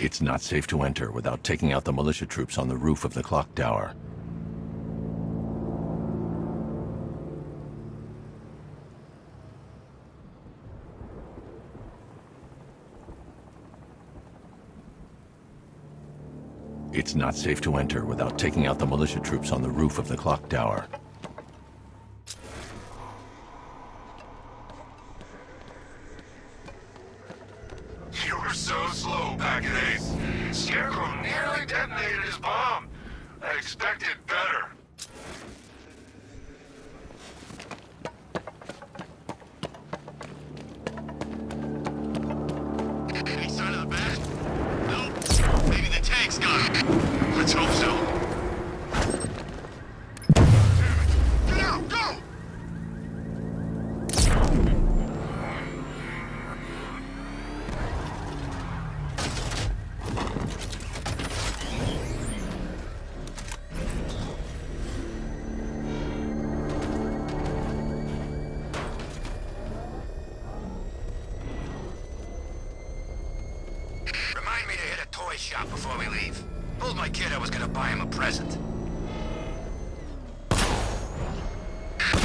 It's not safe to enter without taking out the militia troops on the roof of the clock tower. It's not safe to enter without taking out the militia troops on the roof of the clock tower. You were so slow, Packet Ace. Scarecrow nearly detonated his bomb. I expected better. Any sign of the bat? Nope. Maybe the tank's got him. Let's hope so. Damn it! Get out! Go! Remind me to hit a toy shop before we leave. Told my kid I was gonna buy him a present.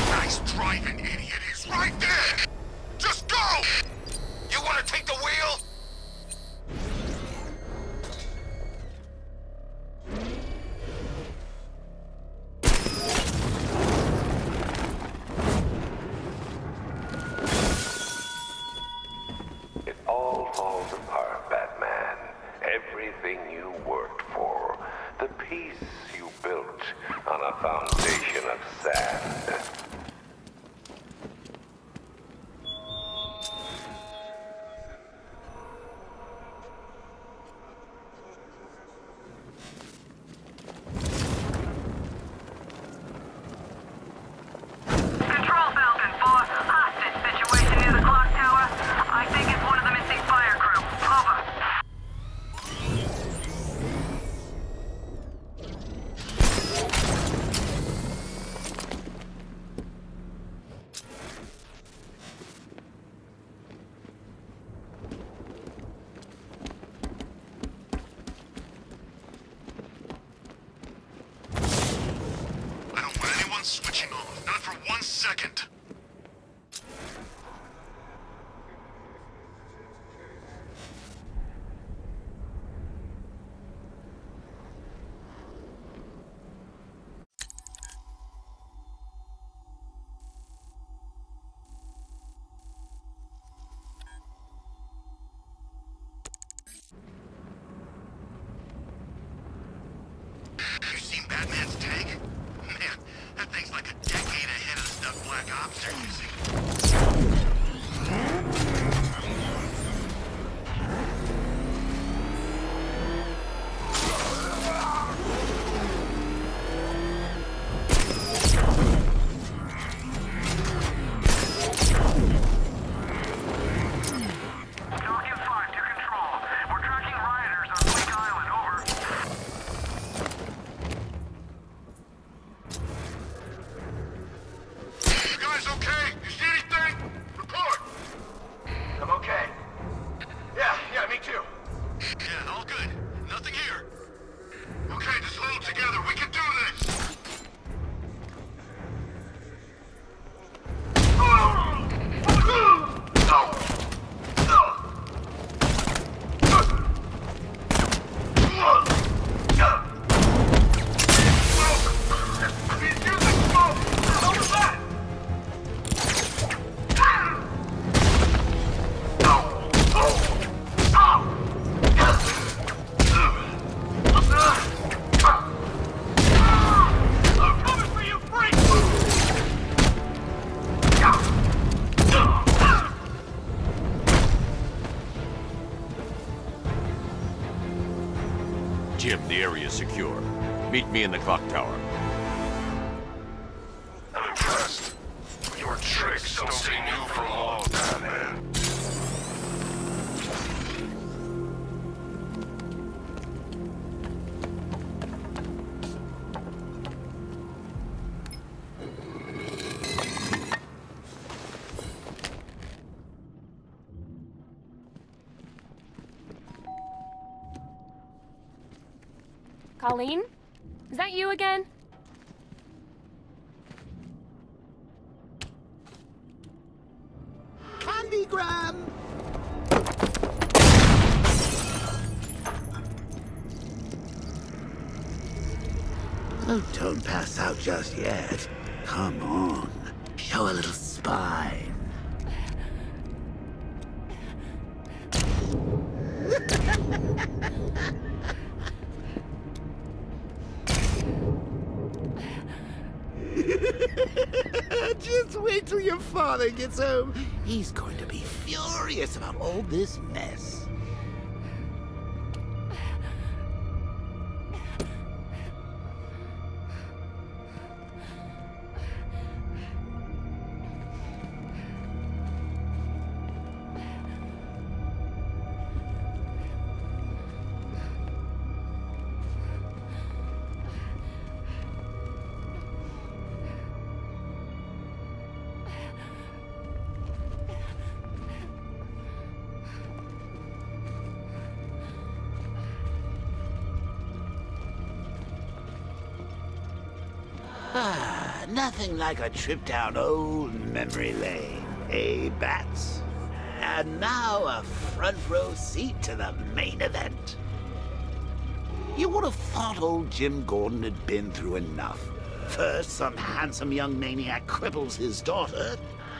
Nice driving, idiot. He's right there! Just go! You wanna take the wheel? It all falls apart, Batman. Everything you worked for. The peace you built on a foundation of sand. Control Falcon 4, hostage situation near the clock tower. I think it's one of the missing fire crew. Over. I don't want anyone switching off. Not for 1 second. You seen Batman's tank? Man, that thing's like a decade ahead of the stuff Black Ops are using. Talking 5 to Control. We're tracking rioters on Bleak Island. Over. You guys okay? You see anything? Report! I'm okay. Yeah, me too. Yeah, all good. Nothing here. Okay, just hold together. We can do this! He's using smoke! What was that? I'm coming for you, freak! Jim, the area is secure. Meet me in the clock tower. I'm impressed. Your tricks don't stay new for long, Batman. Colleen? Is that you again? Candygram! Oh, don't pass out just yet. Come on. Show a little spine. Just wait till your father gets home. He's going to be furious about all this mess. Nothing like a trip down old memory lane, eh, Bats? And now a front row seat to the main event. You would have thought old Jim Gordon had been through enough. First, some handsome young maniac cripples his daughter.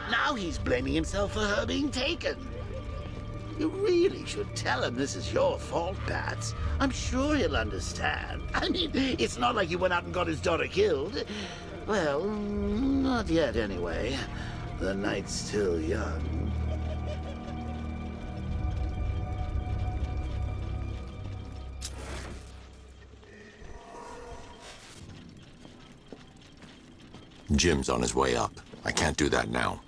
Now he's blaming himself for her being taken. You really should tell him this is your fault, Bats. I'm sure he'll understand. I mean, it's not like you went out and got his daughter killed. Well, not yet anyway. The night's still young. Jim's on his way up. I can't do that now.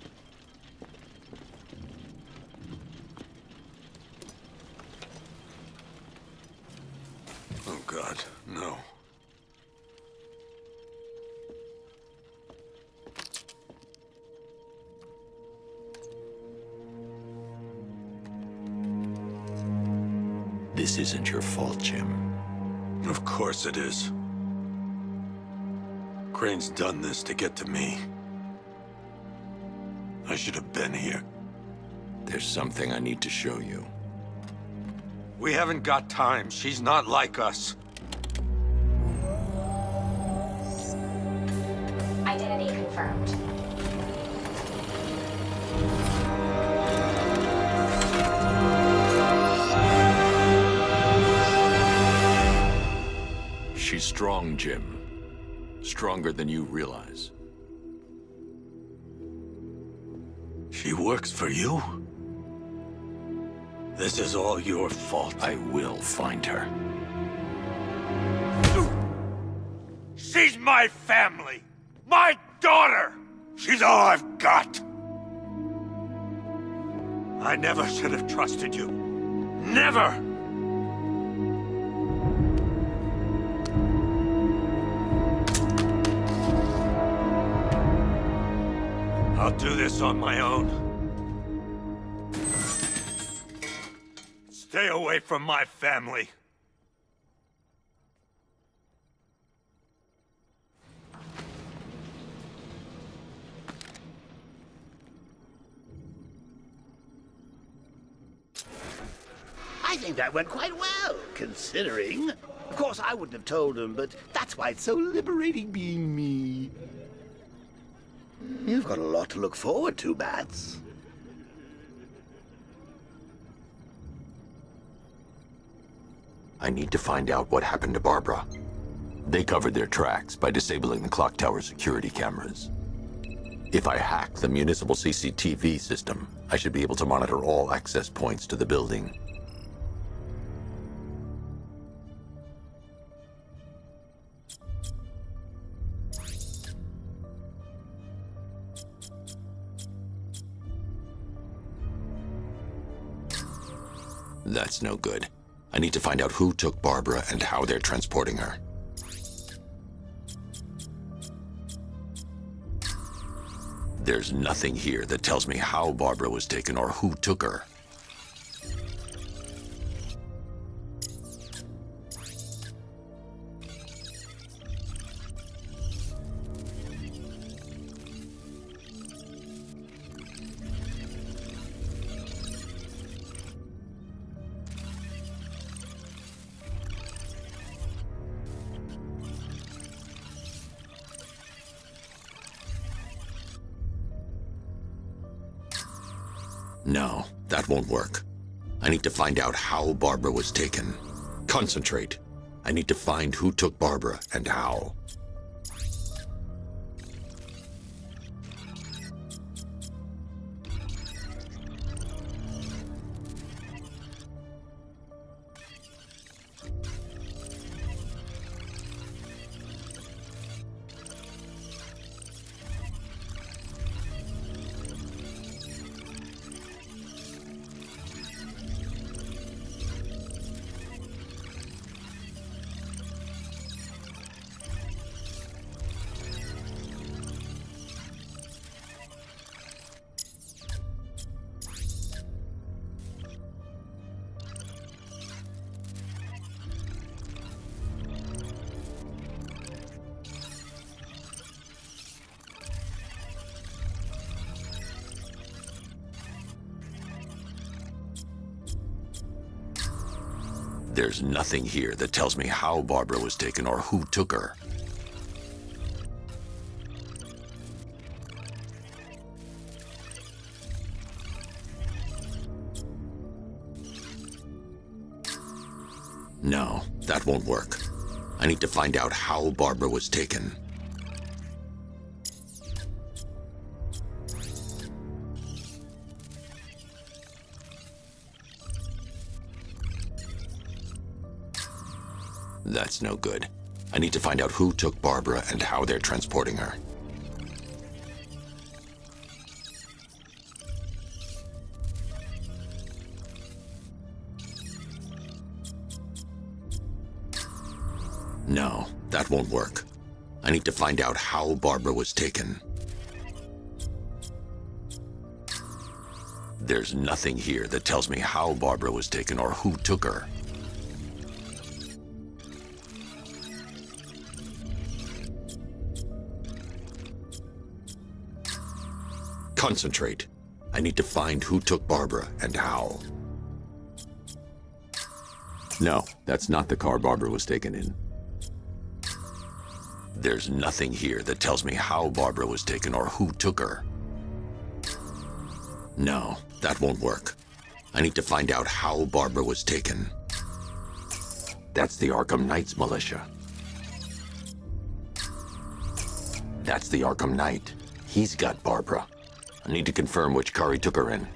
Oh, God, no. This isn't your fault, Jim. Of course it is. Crane's done this to get to me. I should have been here. There's something I need to show you. We haven't got time. She's not like us. Identity confirmed. She's strong, Jim. Stronger than you realize. She works for you? This is all your fault. I will find her. She's my family! My daughter! She's all I've got! I never should have trusted you. Never! I'll do this on my own. Stay away from my family. I think that went quite well, considering. Of course, I wouldn't have told him, but that's why it's so liberating being me. You've got a lot to look forward to, Bats. I need to find out what happened to Barbara. They covered their tracks by disabling the clock tower security cameras. If I hack the municipal CCTV system, I should be able to monitor all access points to the building. That's no good. I need to find out who took Barbara and how they're transporting her. There's nothing here that tells me how Barbara was taken or who took her. No, that won't work. I need to find out how Barbara was taken. Concentrate. I need to find who took Barbara and how. There's nothing here that tells me how Barbara was taken or who took her. No, that won't work. I need to find out how Barbara was taken. That's no good. I need to find out who took Barbara and how they're transporting her. No, that won't work. I need to find out how Barbara was taken. There's nothing here that tells me how Barbara was taken or who took her. Concentrate. I need to find who took Barbara and how. No, that's not the car Barbara was taken in. There's nothing here that tells me how Barbara was taken or who took her. No, that won't work. I need to find out how Barbara was taken. That's the Arkham Knight's militia. That's the Arkham Knight. He's got Barbara. I need to confirm which car he took her in.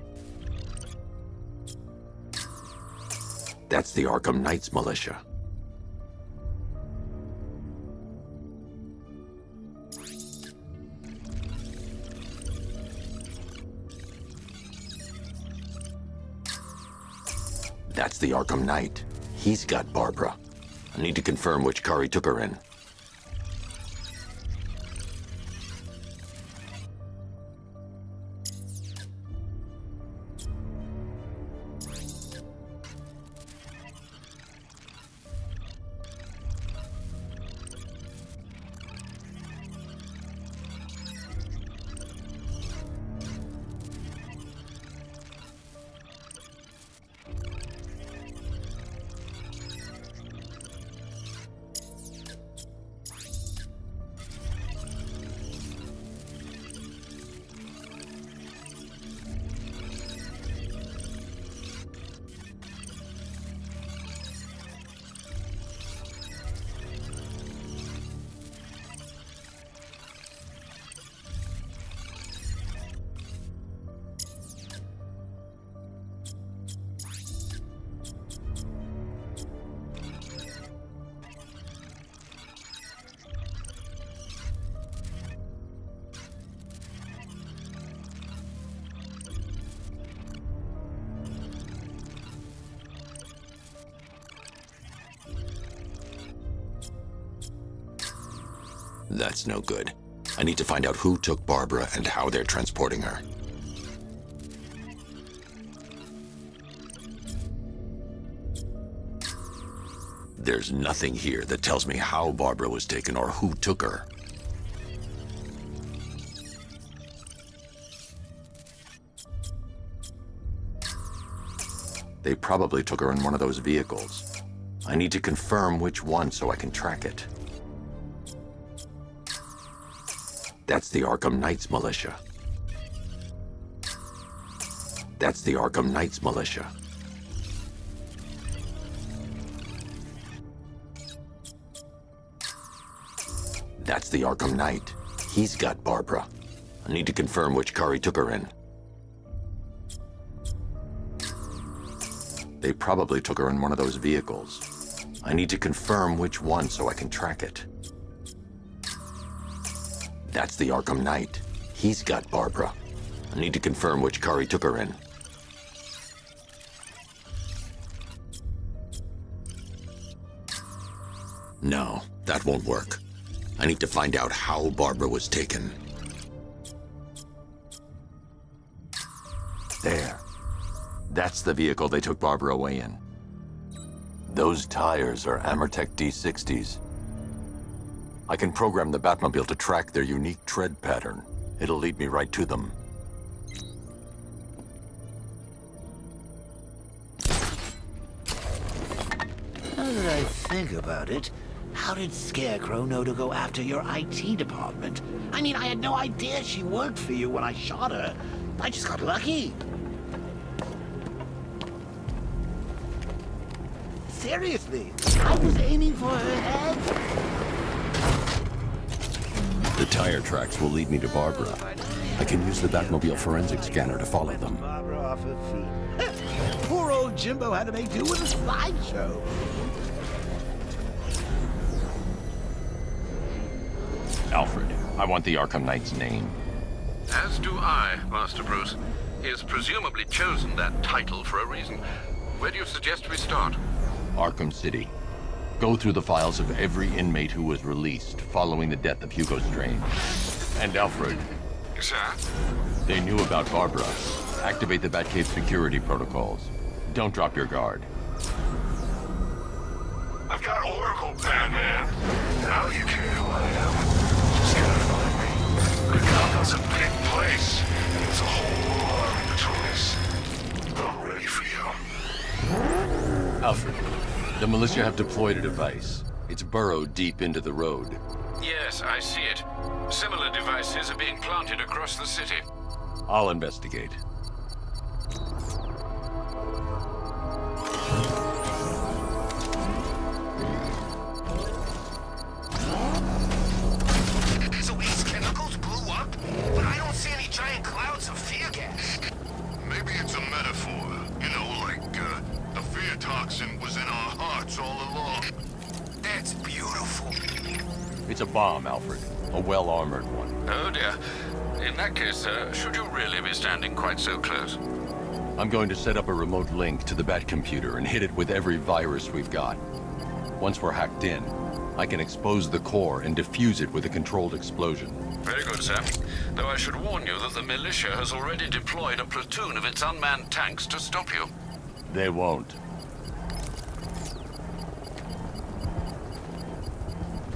That's the Arkham Knight's militia. That's the Arkham Knight. He's got Barbara. I need to confirm which car he took her in. That's no good. I need to find out who took Barbara and how they're transporting her. There's nothing here that tells me how Barbara was taken or who took her. They probably took her in one of those vehicles. I need to confirm which one so I can track it. That's the Arkham Knight's militia. That's the Arkham Knight's militia. That's the Arkham Knight. He's got Barbara. I need to confirm which car he took her in. They probably took her in one of those vehicles. I need to confirm which one so I can track it. That's the Arkham Knight. He's got Barbara. I need to confirm which car he took her in. No, that won't work. I need to find out how Barbara was taken. There. That's the vehicle they took Barbara away in. Those tires are Amertech D60s. I can program the Batmobile to track their unique tread pattern. It'll lead me right to them. Now that I think about it, how did Scarecrow know to go after your IT department? I mean, I had no idea she worked for you when I shot her. I just got lucky. Seriously, I was aiming for her head. The tire tracks will lead me to Barbara. I can use the Batmobile forensic scanner to follow them. Barbara off her feet. Poor old Jimbo had to make do with a slideshow. Alfred, I want the Arkham Knight's name. As do I, Master Bruce. He has presumably chosen that title for a reason. Where do you suggest we start? Arkham City. Go through the files of every inmate who was released following the death of Hugo Strange. And Alfred, Sir? they knew about Barbara. Activate the Batcave security protocols. Don't drop your guard. I've got Oracle, Batman. Now you care who I am. Just gotta find me. Gotham's a big place, and there's a whole army between us. I'm ready for you. Alfred, the militia have deployed a device. It's burrowed deep into the road. Yes, I see it. Similar devices are being planted across the city. I'll investigate. So these chemicals blew up, but I don't see any giant clouds of fear gas. Maybe it's a metaphor. You know, like, the fear toxin was in our hearts all along. That's beautiful. It's a bomb, Alfred. A well-armored one. Oh dear. In that case, should you really be standing quite so close? I'm going to set up a remote link to the Bat computer and hit it with every virus we've got. Once we're hacked in, I can expose the core and defuse it with a controlled explosion. Very good, sir. Though I should warn you that the militia has already deployed a platoon of its unmanned tanks to stop you. They won't.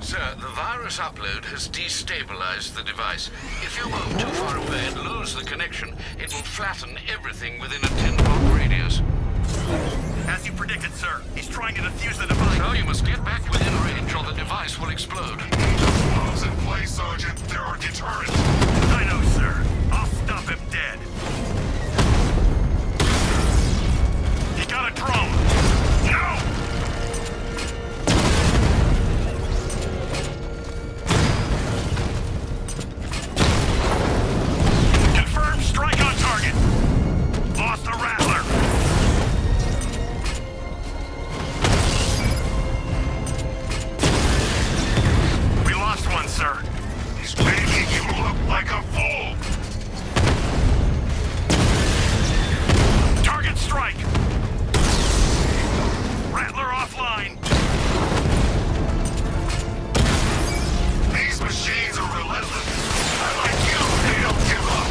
Sir, the virus upload has destabilized the device. If you move too far away and lose the connection, it will flatten everything within a 10-block radius. As you predicted, sir. He's trying to defuse the device. So you must get back within range or the device will explode. Bombs in place, Sergeant. There are deterrents. I know, sir. I'll stop him dead. He got a drone. No! Confirmed strike on target. Lost the Rattler. We lost one, sir. He's making you look like a fool. Target strike. Rattler offline. These machines are relentless. Like you, they don't give up.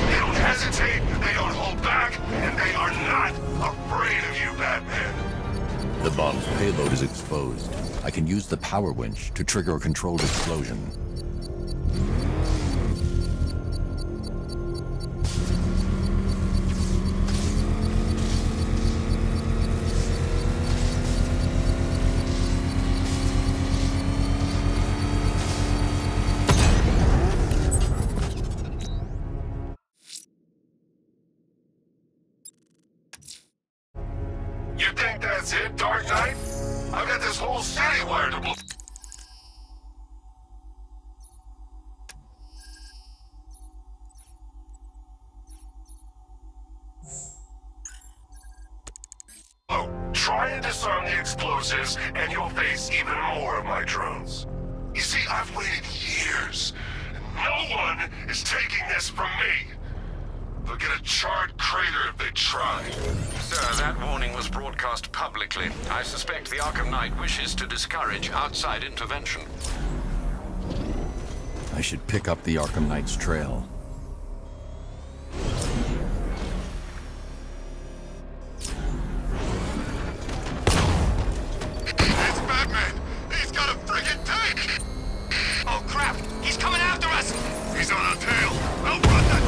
They don't hesitate, they don't hold back, and they are not afraid of you, Batman. The bomb's payload is exposed. I can use the power winch to trigger a controlled explosion. I've got this whole city wired to blow. Oh, try and disarm the explosives, and you'll face even more of my drones. You see, I've waited years, and no one is taking this from me. They'll get a charred crater if they try. Sir, that warning was broadcast publicly. I suspect the Arkham Knight wishes to discourage outside intervention. I should pick up the Arkham Knight's trail. It's Batman! He's got a friggin' tank! Oh crap! He's coming after us! He's on our tail! Outrun that!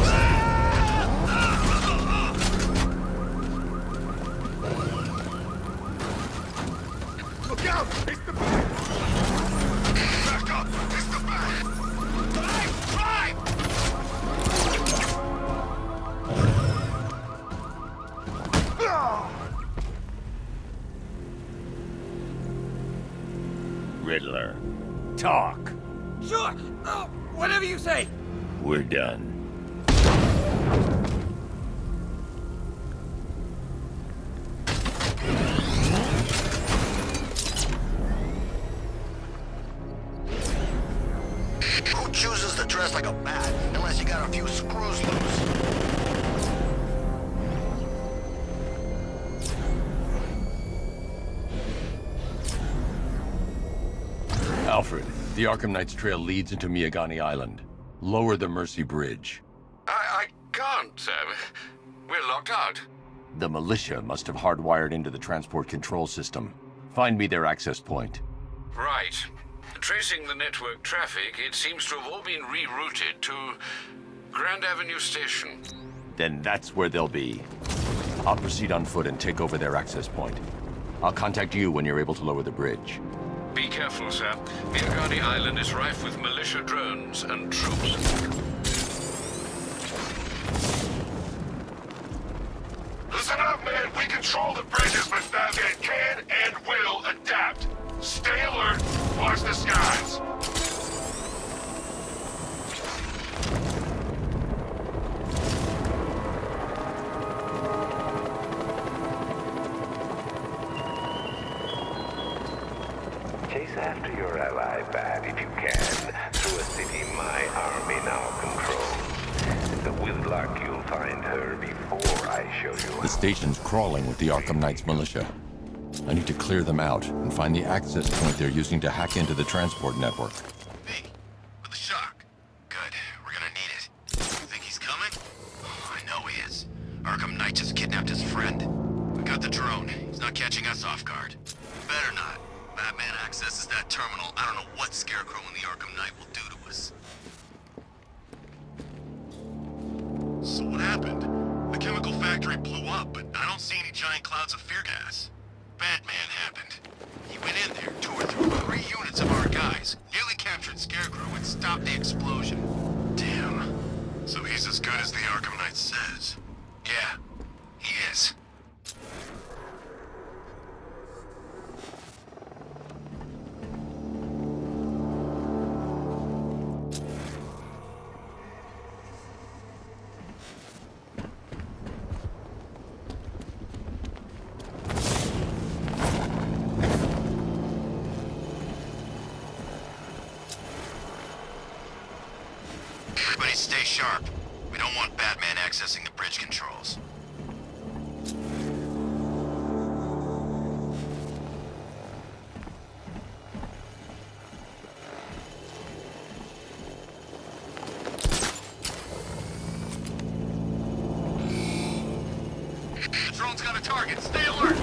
Look out! It's the back! Back up! It's the back! Drive! Riddler, talk. Sure. Whatever you say. We're done. Who chooses to dress like a bat unless you got a few screws loose? Alfred, the Arkham Knight's trail leads into Miyagani Island. Lower the Mercy Bridge. I can't, sir. We're locked out. The militia must have hardwired into the transport control system. Find me their access point. Right. Tracing the network traffic, it seems to have all been rerouted to Grand Avenue Station. Then that's where they'll be. I'll proceed on foot and take over their access point. I'll contact you when you're able to lower the bridge. Be careful, sir. Miyagani Island is rife with militia drones and troops. Listen up, man. We control the bridges, but Batman can and will adapt. Stay alert. Watch the skies. Chase after your ally, Bat, if you can, through a city my army now controls. With luck, you'll find her before I show you. The station's crawling with the Arkham Knight's militia. I need to clear them out and find the access point they're using to hack into the transport network. Me, with the shock. Good, we're gonna need it. You think he's coming? Oh, I know he is. Arkham Knight just kidnapped his friend. We got the drone. He's not catching us off guard. Better not. Batman accesses that terminal. I don't know what Scarecrow and the Arkham Knight will do to us. So what happened? The chemical factory blew up, but I don't see any giant clouds of fear gas. Batman happened. He went in there, tore through 3 units of our guys, nearly captured Scarecrow, and stopped the explosion. Damn. So he's as good as the Arkham Knight says. Yeah, he is. Everybody stay sharp. We don't want Batman accessing the bridge controls. The drone's got a target. Stay alert!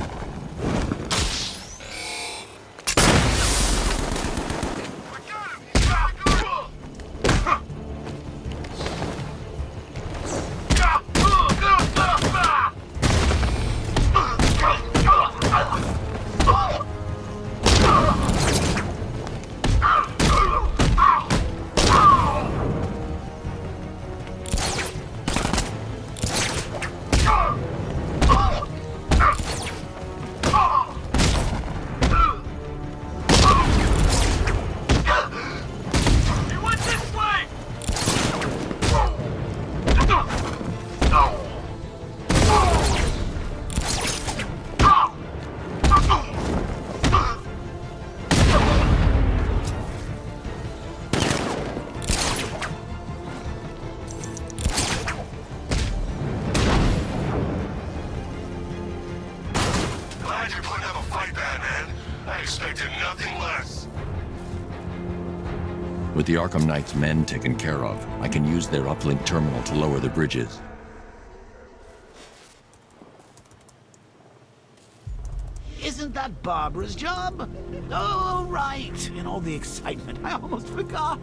expected nothing less. With the Arkham Knight's men taken care of, I can use their uplink terminal to lower the bridges. Isn't that Barbara's job? Oh, right. In all the excitement, I almost forgot.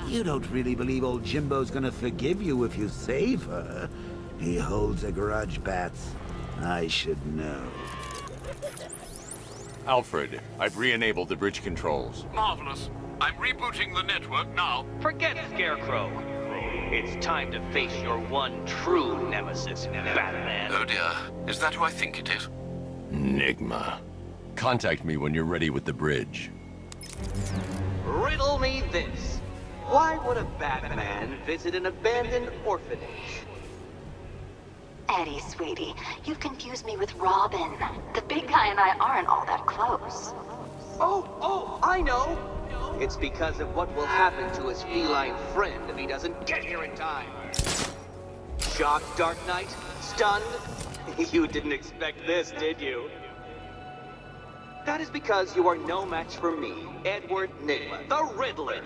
You don't really believe old Jimbo's gonna forgive you if you save her. He holds a grudge, Bats. I should know. Alfred, I've re-enabled the bridge controls. Marvelous. I'm rebooting the network now. Forget Scarecrow. It's time to face your one true nemesis, Batman. Oh dear. Is that who I think it is? Enigma. Contact me when you're ready with the bridge. Riddle me this. Why would a Batman visit an abandoned orphanage? Eddie, sweetie, you've confused me with Robin. The big guy and I aren't all that close. Oh, I know. It's because of what will happen to his feline friend if he doesn't get here in time. Shocked, Dark Knight? Stunned? You didn't expect this, did you? That is because you are no match for me, Edward Nygma, the Riddler,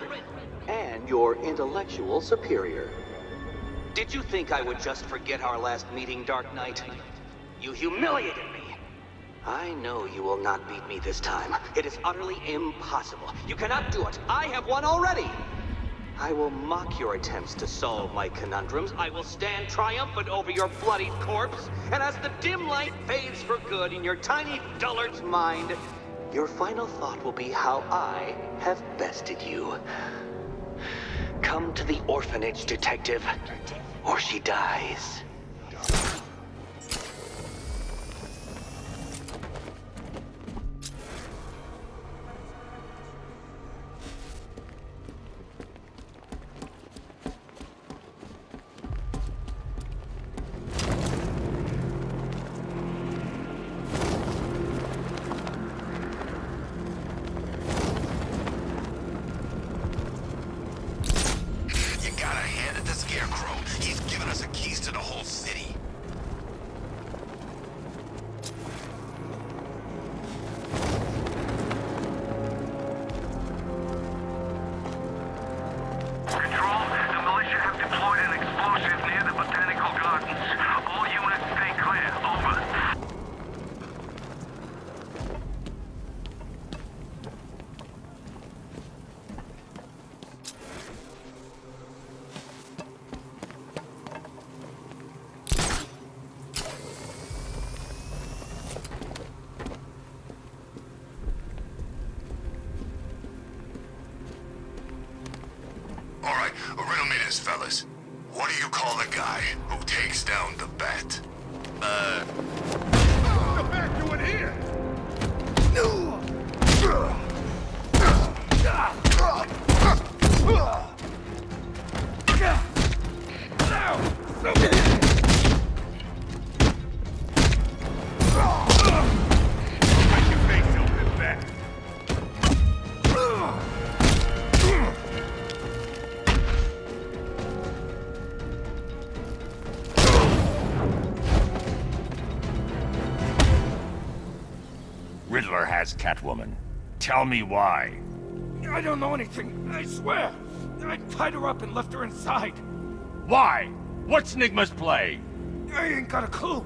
and your intellectual superior. Did you think I would just forget our last meeting, Dark Knight? You humiliated me. I know you will not beat me this time. It is utterly impossible. You cannot do it. I have won already. I will mock your attempts to solve my conundrums. I will stand triumphant over your bloodied corpse. And as the dim light fades for good in your tiny dullard's mind, your final thought will be how I have bested you. Come to the orphanage, detective, or she dies. Riddle me this, fellas. What do you call the guy who takes down the bat? What the heck you in here? Riddler has Catwoman. Tell me why. I don't know anything, I swear. I tied her up and left her inside. Why? What's Nygma's play? I ain't got a clue.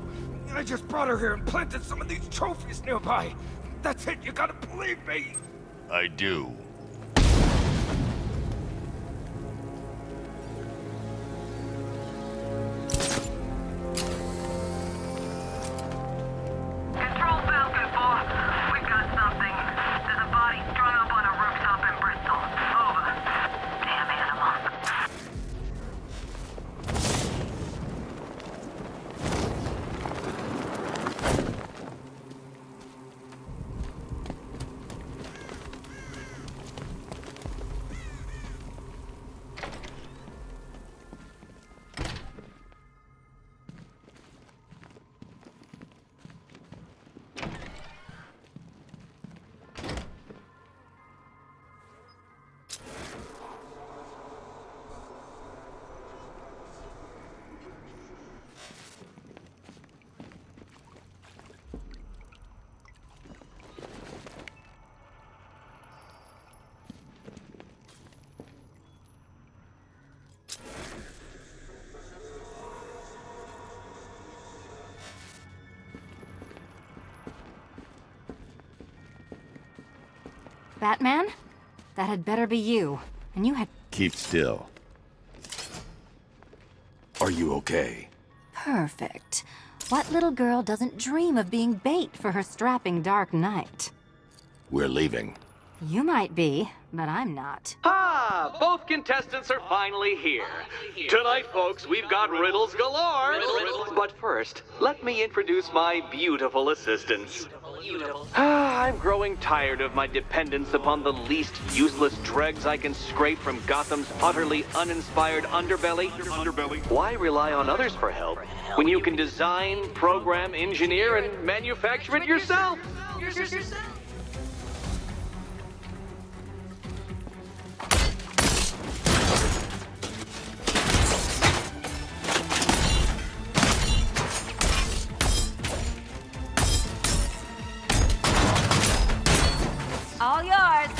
I just brought her here and planted some of these trophies nearby. That's it, you gotta believe me. I do. Batman? That had better be you. And you had... Keep still. Are you okay? Perfect. What little girl doesn't dream of being bait for her strapping Dark Knight? We're leaving. You might be, but I'm not. Ah, both contestants are finally here. Tonight, folks, we've got riddles galore. But first, let me introduce my beautiful assistants. I'm growing tired of my dependence upon the least useless dregs I can scrape from Gotham's utterly uninspired underbelly. Why rely on others for help when you can design, program, engineer, and manufacture it yourself? All yours.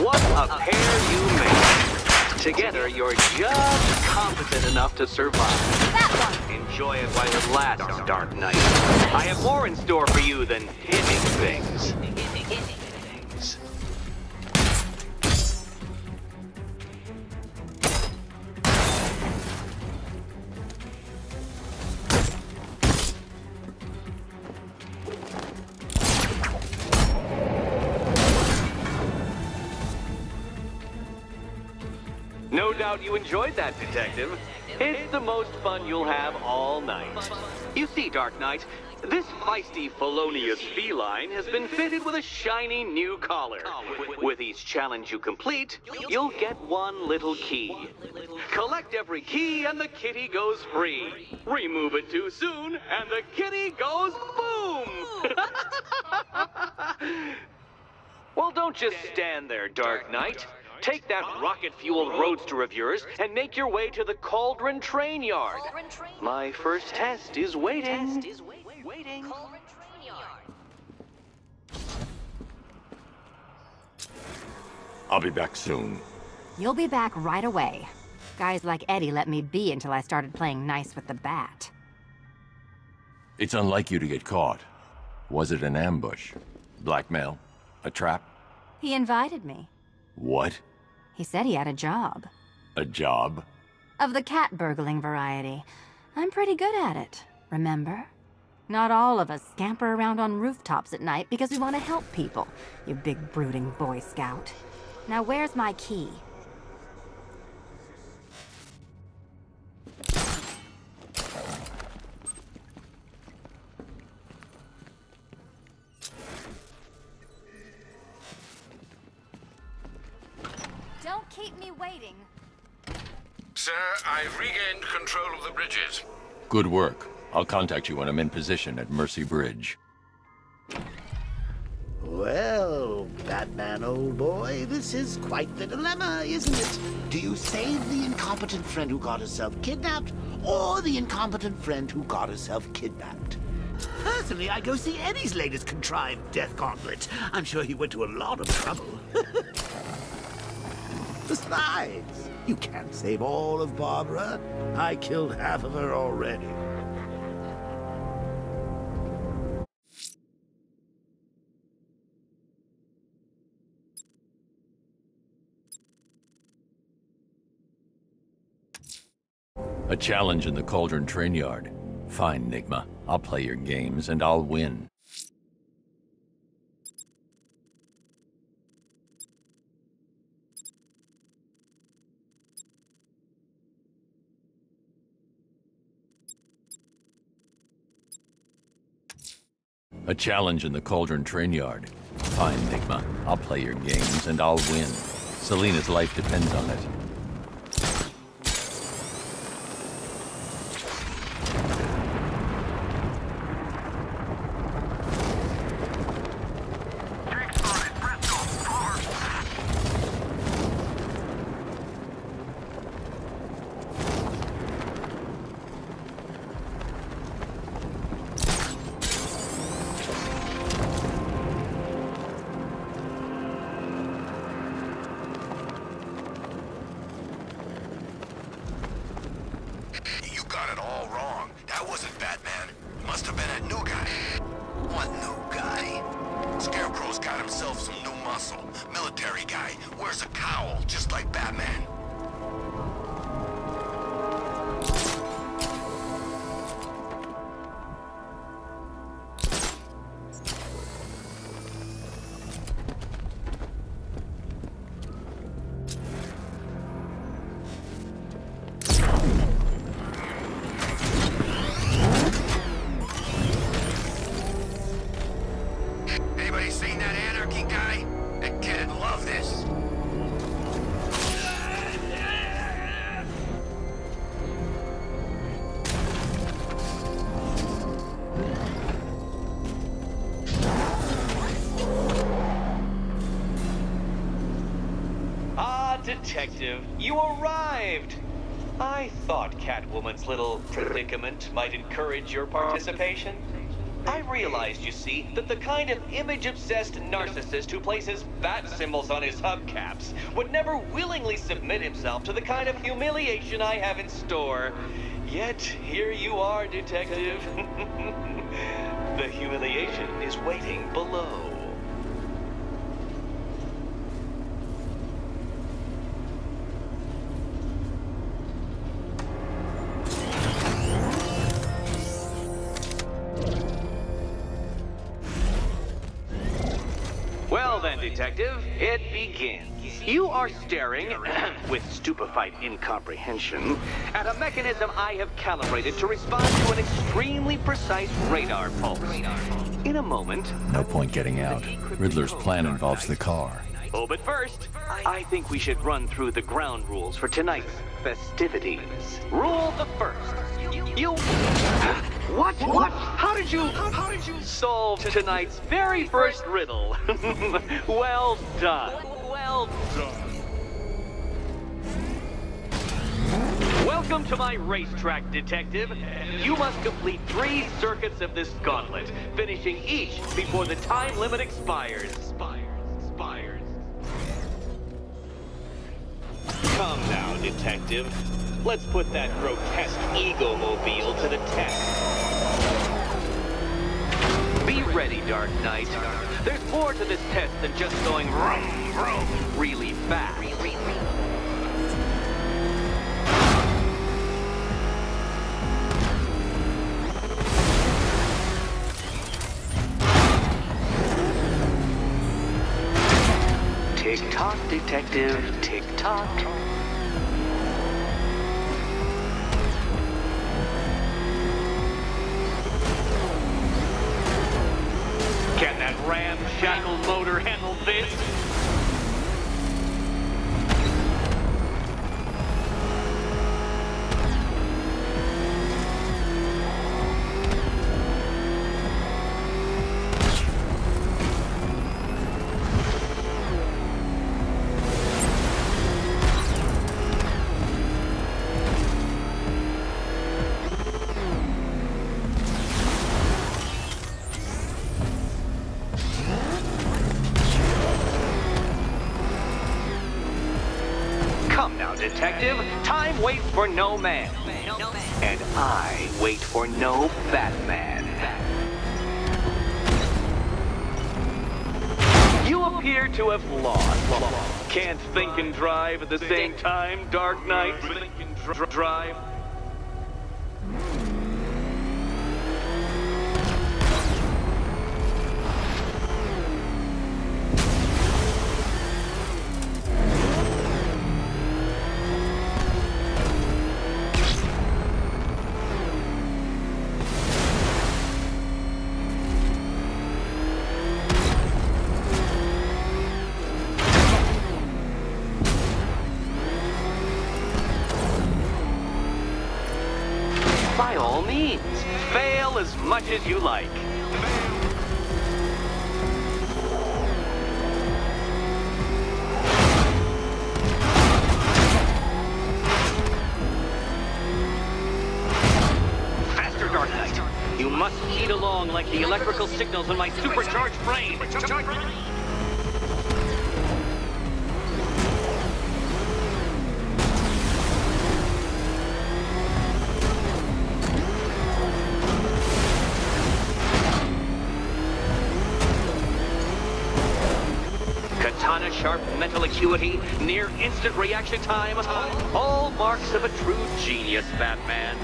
What a pair you make. Together, you're just competent enough to survive. That one. Enjoy it while it lasts, Dark Knight. I have more in store for you than hitting things. No doubt you enjoyed that, Detective. It's the most fun you'll have all night. You see, Dark Knight, this feisty, felonious feline has been fitted with a shiny new collar. With each challenge you complete, you'll get one little key. Collect every key and the kitty goes free. Remove it too soon and the kitty goes boom! Well, don't just stand there, Dark Knight. Take that rocket-fueled roadster of yours and make your way to the Cauldron Train Yard. My first test is waiting. I'll be back soon. You'll be back right away. Guys like Eddie let me be until I started playing nice with the bat. It's unlike you to get caught. Was it an ambush? Blackmail? A trap? He invited me. What? He said he had a job. A job? Of the cat burgling variety. I'm pretty good at it, remember? Not all of us scamper around on rooftops at night because we want to help people, you big brooding Boy Scout. Now where's my key? Don't keep me waiting. Sir, I've regained control of the bridges. Good work. I'll contact you when I'm in position at Mercy Bridge. Well, Batman, old boy, this is quite the dilemma, isn't it? Do you save the incompetent friend who got herself kidnapped, or the incompetent friend who got herself kidnapped? Personally, I go see Eddie's latest contrived death gauntlet. I'm sure he went to a lot of trouble. Besides, you can't save all of Barbara. I killed half of her already. A challenge in the Cauldron Train Yard. Fine, Nigma. I'll play your games and I'll win. A challenge in the Cauldron Train Yard. Fine, Nigma. I'll play your games and I'll win. Selina's life depends on it. Scarecrow's got himself some new muscle. Military guy, wears a cowl, just like Batman. Anybody seen that anarchy guy? That kid'd love this. Ah, Detective, you arrived! I thought Catwoman's little predicament might encourage your participation. I realized, you see, that the kind of image-obsessed narcissist who places bat symbols on his hubcaps would never willingly submit himself to the kind of humiliation I have in store. Yet, here you are, Detective. The humiliation is waiting below. Well then, Detective, it begins. You are staring, with stupefied incomprehension, at a mechanism I have calibrated to respond to an extremely precise radar pulse. In a moment... No point getting out. Riddler's plan involves the car. Oh, but first, I think we should run through the ground rules for tonight's festivities. Rule the first. You... What? How did you solve tonight's very first riddle? Well done. Well done. Welcome to my racetrack, Detective. You must complete 3 circuits of this gauntlet, finishing each before the time limit expires. Come now, Detective. Let's put that grotesque ego-mobile to the test. Be ready, Dark Knight. There's more to this test than just going vroom, vroom really fast. Tick-tock, Detective, tick-tock. Can that ramshackle motor handle this? Detective, time waits for no man. And I wait for no Batman. You appear to have lost. Can't think and drive at the same time, Dark Knight. Think and drive. By all means, fail as much as you like. Faster, Dark Knight. You must eat along like the electrical signals in my supercharged brain. Katana-sharp mental acuity, near-instant reaction time, all marks of a true genius, Batman.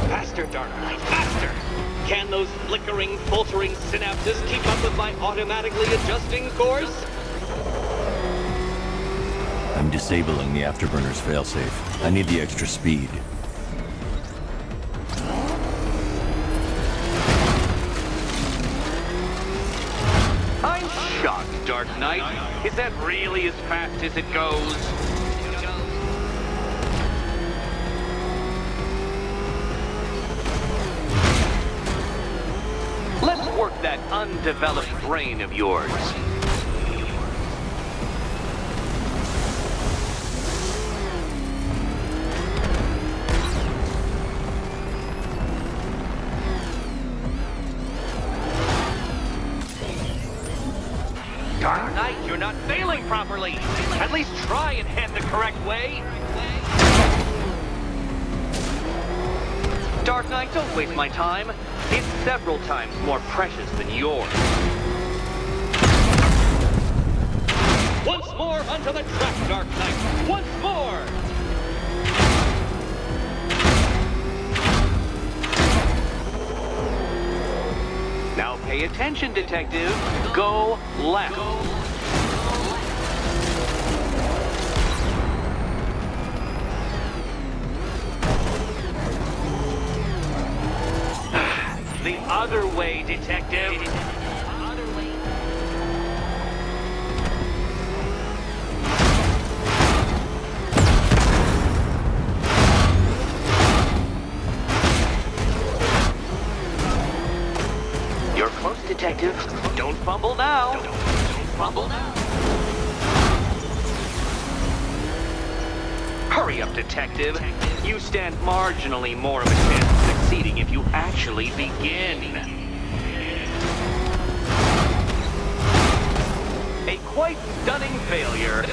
Faster, Dark Knight, faster! Can those flickering, faltering synapses keep up with my automatically adjusting course? I'm disabling the Afterburner's failsafe. I need the extra speed. I'm shocked, Dark Knight. Is that really as fast as it goes? Let's work that undeveloped brain of yours. Dark Knight, you're not failing properly. At least try and head the correct way. Dark Knight, don't waste my time. It's several times more precious than yours. Once more onto the track, Dark Knight. Once more! Now pay attention, Detective. Go left. The other way, Detective. You're close, Detective. Don't fumble now. Don't fumble now. Hurry up, Detective. You stand marginally more of a chance of succeeding if you actually begin. A quite stunning failure.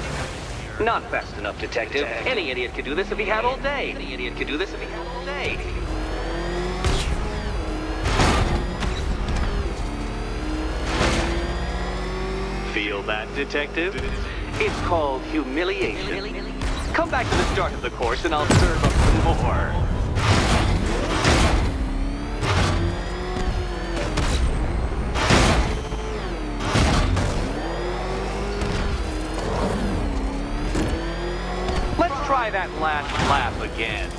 Not fast enough, Detective. Any idiot could do this if he had all day. Any idiot could do this if he had all day. Feel that, Detective? It's called humiliation. Come back to the start of the course and I'll serve up some more. Let's try that last lap again.